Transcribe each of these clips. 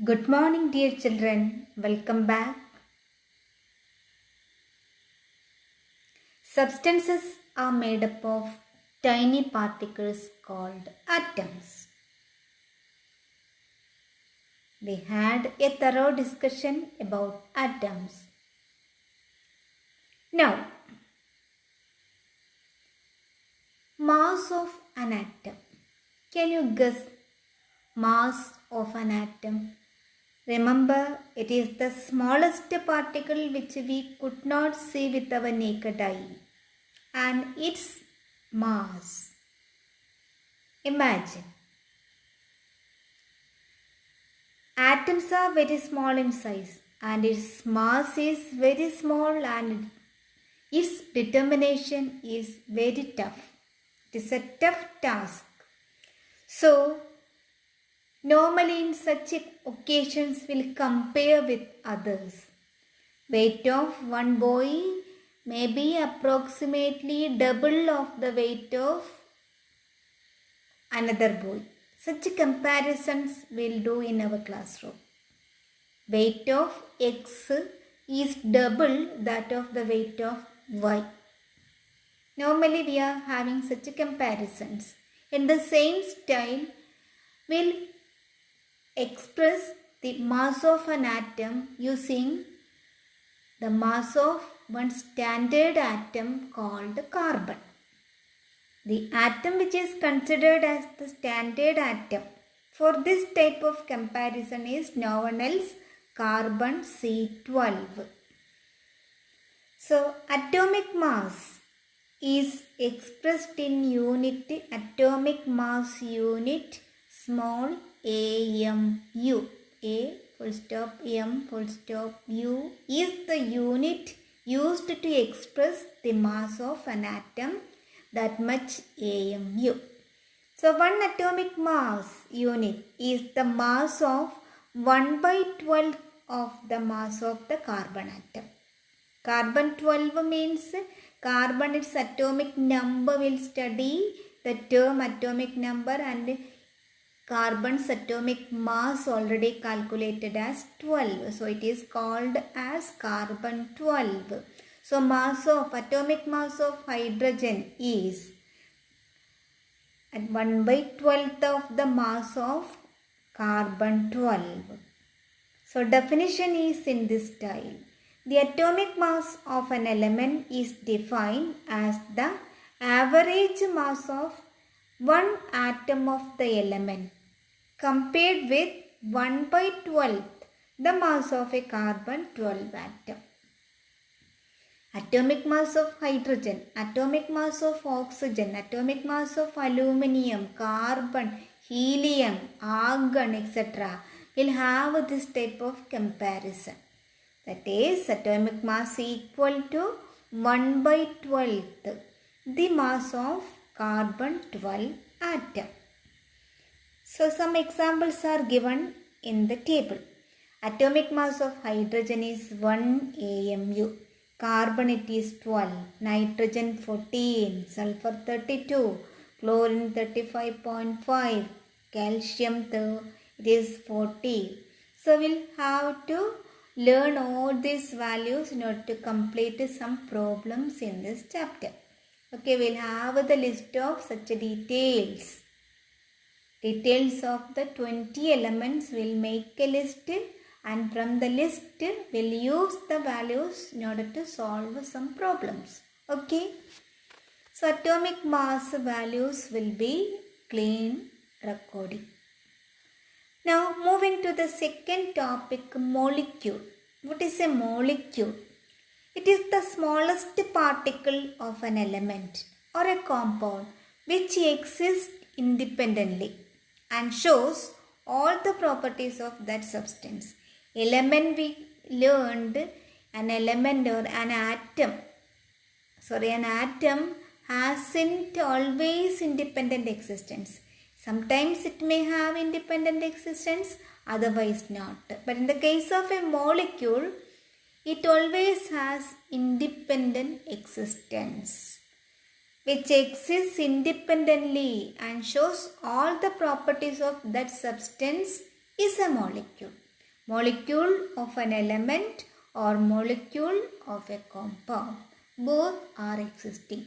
Good morning, dear children. Welcome back. Substances are made up of tiny particles called atoms. We had a thorough discussion about atoms. Now, mass of an atom. Can you guess mass of an atom? Remember, it is the smallest particle which we could not see with our naked eye, and its mass. Imagine. Atoms are very small in size and its mass is very small and its determination is very tough. It is a tough task. So, normally in such occasions we'll compare with others. Weight of one boy may be approximately double of the weight of another boy. Such comparisons we'll do in our classroom. Weight of X is double that of the weight of Y. Normally we are having such comparisons. In the same style, we'll express the mass of an atom using the mass of one standard atom called carbon. The atom which is considered as the standard atom for this type of comparison is no one else carbon C12. So atomic mass is expressed in unit atomic mass unit small AMU. A full stop M full stop U is the unit used to express the mass of an atom, that much AMU. So 1 atomic mass unit is the mass of 1/12 of the mass of the carbon atom. Carbon 12 means carbon, its atomic number, will study the term atomic number, and carbon's atomic mass already calculated as 12. So it is called as carbon 12. So atomic mass of hydrogen is at 1/12 of the mass of carbon 12. So definition is in this style. The atomic mass of an element is defined as the average mass of one atom of the element compared with 1/12 the mass of a carbon 12 atom. Atomic mass of hydrogen, atomic mass of oxygen, atomic mass of aluminium, carbon, helium, argon, etc. will have this type of comparison. That is, atomic mass equal to 1/12 the mass of carbon 12 atom. So some examples are given in the table. Atomic mass of hydrogen is 1 AMU. Carbon it is 12, nitrogen 14, sulfur 32, chlorine 35.5, calcium it is 40. So we'll have to learn all these values in order to complete some problems in this chapter. Okay, we'll have the list of such details. Details of the 20 elements, we'll make a list, and from the list we'll use the values in order to solve some problems. Okay. So atomic mass values will be clean recording. Now moving to the second topic, molecule. What is a molecule? It is the smallest particle of an element or a compound which exists independently and shows all the properties of that substance. Element we learned, an element or an atom. An atom hasn't always independent existence. Sometimes it may have independent existence, otherwise not. But in the case of a molecule, it always has independent existence, which exists independently and shows all the properties of that substance is a molecule. molecule of an element or molecule of a compound. Both are existing.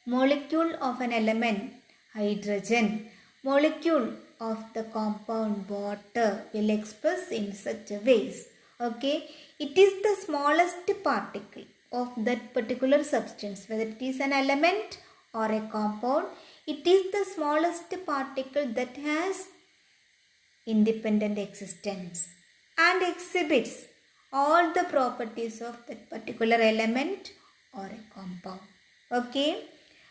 Molecule of an element, hydrogen, molecule of the compound water will express in such a ways. Okay, it is the smallest particle of that particular substance, whether it is an element or a compound. It is the smallest particle that has independent existence and exhibits all the properties of that particular element or a compound. Okay,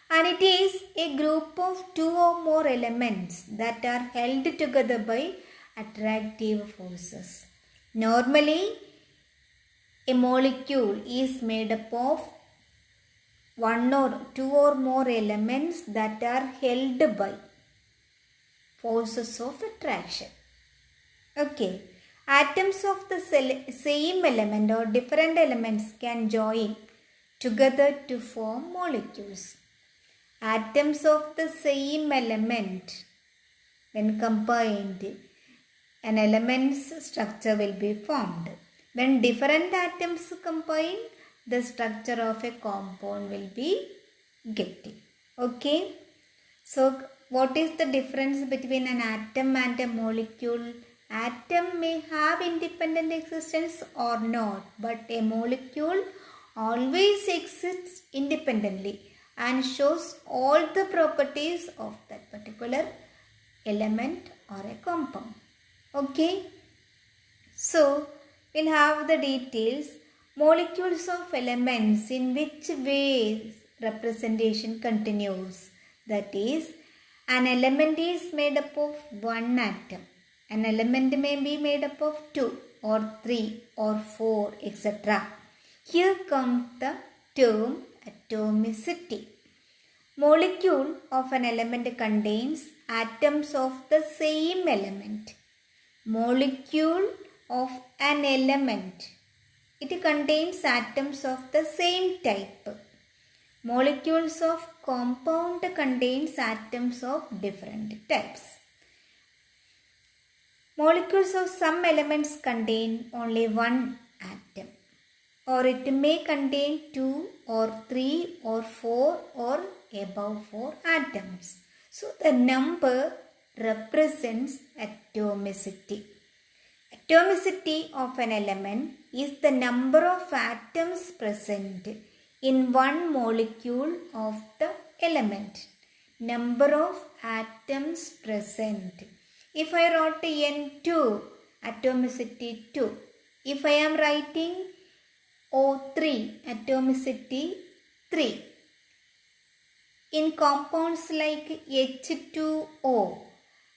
and it is a group of two or more elements that are held together by attractive forces. Normally, a molecule is made up of one or two or more elements that are held by forces of attraction. Okay, atoms of the same element or different elements can join together to form molecules. Atoms of the same element, when combined, an element's structure will be formed. When different atoms combine, the structure of a compound will be getting. Okay, so what is the difference between an atom and a molecule? Atom may have independent existence or not, but a molecule always exists independently and shows all the properties of that particular element or a compound. Okay, so we'll have the details. Molecules of elements, in which ways representation continues. That is, an element is made up of one atom. An element may be made up of 2 or 3 or 4, etc. Here comes the term atomicity. Molecule of an element contains atoms of the same element. Molecule of an element, it contains atoms of the same type. Molecules of compound contains atoms of different types. Molecules of some elements contain only one atom, or it may contain 2 or 3 or 4 or above 4 atoms. So the number represents atomicity. Atomicity of an element is the number of atoms present in one molecule of the element. Number of atoms present. If I wrote N2, atomicity 2. If I am writing O3, atomicity 3. In compounds like H2O,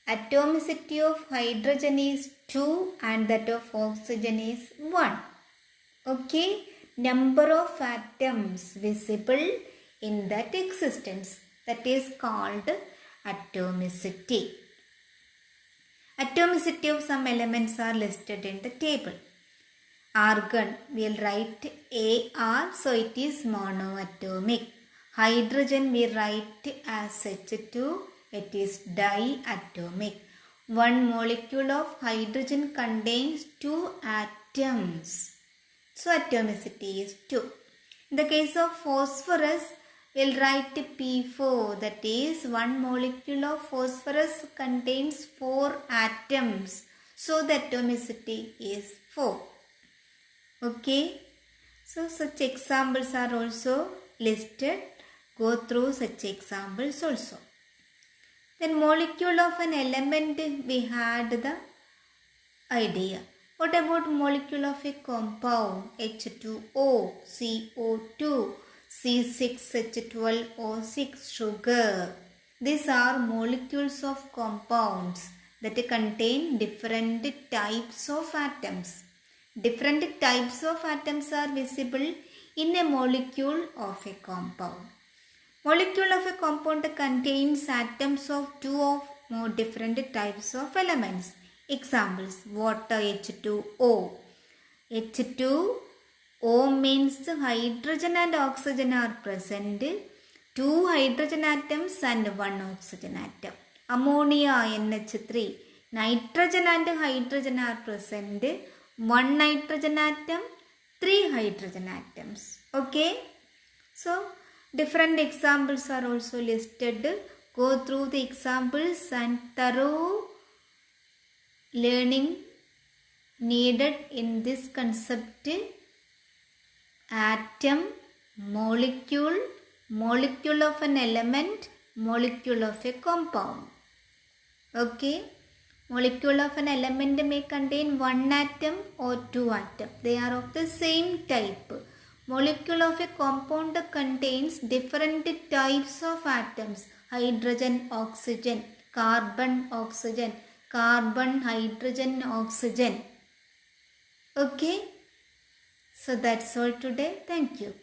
atomicity of hydrogen is 2 and that of oxygen is 1. Okay, number of atoms visible in that existence, that is called atomicity. Atomicity of some elements are listed in the table. Argon, we will write Ar, so it is monoatomic. Hydrogen we write as H2, it is diatomic. One molecule of hydrogen contains 2 atoms. So atomicity is 2. In the case of phosphorus, we will write P4, that is one molecule of phosphorus contains 4 atoms. So the atomicity is 4. Okay, so such examples are also listed. Go through such examples also. Then molecule of an element, we had the idea. What about molecule of a compound? H2O, CO2, C6H12O6, sugar. These are molecules of compounds that contain different types of atoms. Different types of atoms are visible in a molecule of a compound. Molecule of a compound contains atoms of 2 or more different types of elements. Examples, water H2O. H2O means hydrogen and oxygen are present. 2 hydrogen atoms and 1 oxygen atom. Ammonia NH3 Nitrogen and hydrogen are present. 1 nitrogen atom, 3 hydrogen atoms. Okay. So, different examples are also listed. Go through the examples and thorough learning needed in this concept. Atom, molecule, molecule of an element, molecule of a compound. Okay. Molecule of an element may contain 1 atom or 2 atoms. They are of the same type. Molecule of a compound contains different types of atoms. Hydrogen, oxygen, carbon, oxygen, carbon, hydrogen, oxygen. Okay. So that's all today. Thank you.